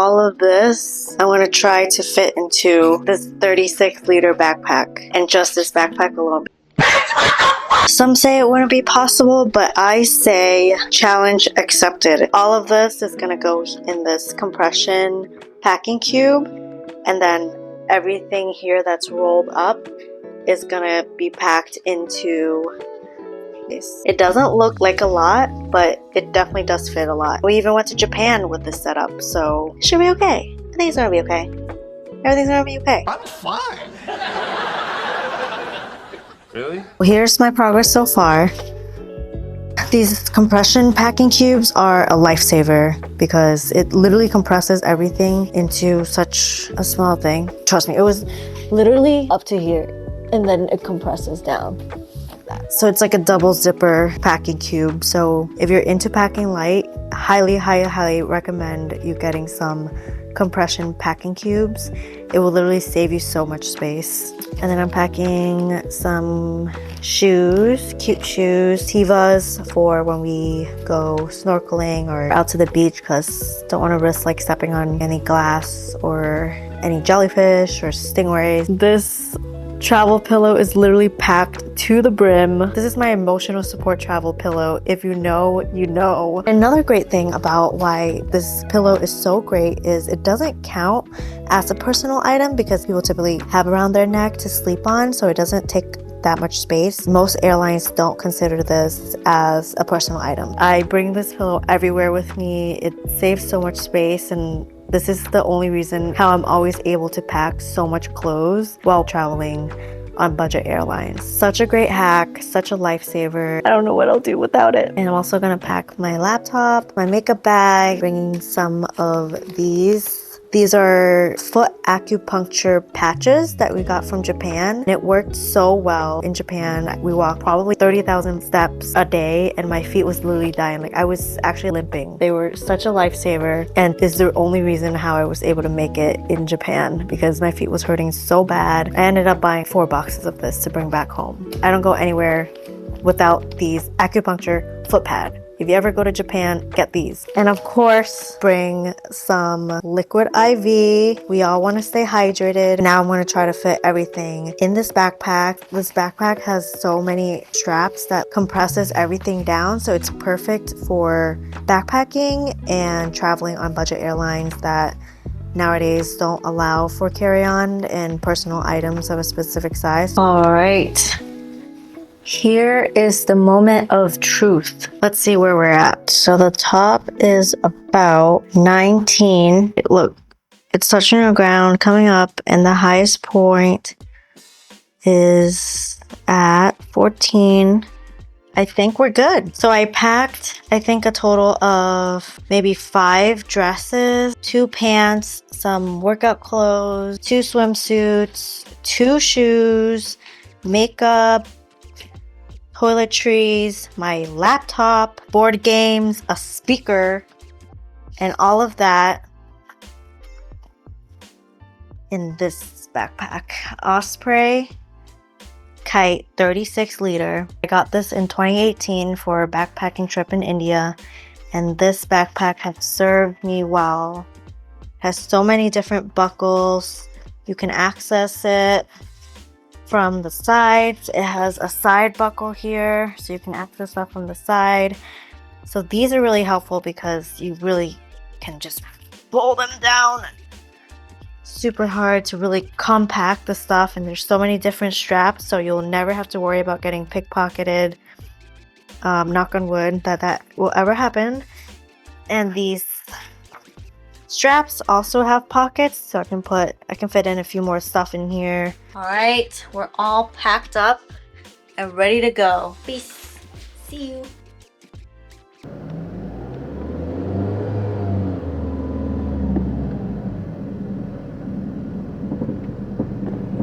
all of this, I want to try to fit into this 36-liter backpack, and just this backpack alone. Some say it wouldn't be possible, but I say challenge accepted. All of this is going to go in this compression packing cube, and then everything here that's rolled up is going to be packed into this. It doesn't look like a lot, but it definitely does fit a lot. We even went to Japan with this setup, so it should be okay. I think it's going to be okay. Everything's going to be okay. I'm fine. Really? Here's my progress so far. These compression packing cubes are a lifesaver because it literally compresses everything into such a small thing. Trust me, it was literally up to here and then it compresses down. So it's like a double zipper packing cube. So if you're into packing light, highly recommend you getting some compression packing cubes. It will literally save you so much space. And then I'm packing some shoes, cute shoes, Tevas for when we go snorkeling or out to the beach, because don't want to risk like stepping on any glass or any jellyfish or stingrays. This travel pillow is literally packed to the brim. This is my emotional support travel pillow. If you know, you know. Another great thing about why this pillow is so great is it doesn't count as a personal item because people typically have around their neck to sleep on, so it doesn't take that much space. Most airlines don't consider this as a personal item. I bring this pillow everywhere with me. It saves so much space, and this is the only reason how I'm always able to pack so much clothes while traveling on budget airlines. Such a great hack, such a lifesaver. I don't know what I'll do without it. And I'm also gonna pack my laptop, my makeup bag, bringing some of these. These are foot acupuncture patches that we got from Japan. It worked so well in Japan. We walked probably 30,000 steps a day and my feet was literally dying. Like I was actually limping. They were such a lifesaver, and is the only reason how I was able to make it in Japan because my feet was hurting so bad. I ended up buying 4 boxes of this to bring back home. I don't go anywhere without these acupuncture foot pad. If you ever go to Japan, get these. And of course, bring some liquid IV. We all want to stay hydrated. Now I'm going to try to fit everything in this backpack. This backpack has so many straps that compresses everything down. So it's perfect for backpacking and traveling on budget airlines that nowadays don't allow for carry-on and personal items of a specific size. All right. Here is the moment of truth. Let's see where we're at. So the top is about 19. Look, it's touching the ground, coming up, and the highest point is at 14. I think we're good. So I packed, I think, a total of maybe 5 dresses, 2 pants, some workout clothes, 2 swimsuits, 2 shoes, makeup, toiletries, my laptop, board games, a speaker, and all of that in this backpack. Osprey Kite 36 liter. I got this in 2018 for a backpacking trip in India, and this backpack has served me well. It has so many different buckles. You can access it from the sides. It has a side buckle here, so you can access that from the side. So these are really helpful because you really can just pull them down. Super hard to really compact the stuff, and there's so many different straps, so you'll never have to worry about getting pickpocketed. Knock on wood that will ever happen. And these straps also have pockets, so I can fit in a few more stuff in here. All right, we're all packed up and ready to go. Peace. See you.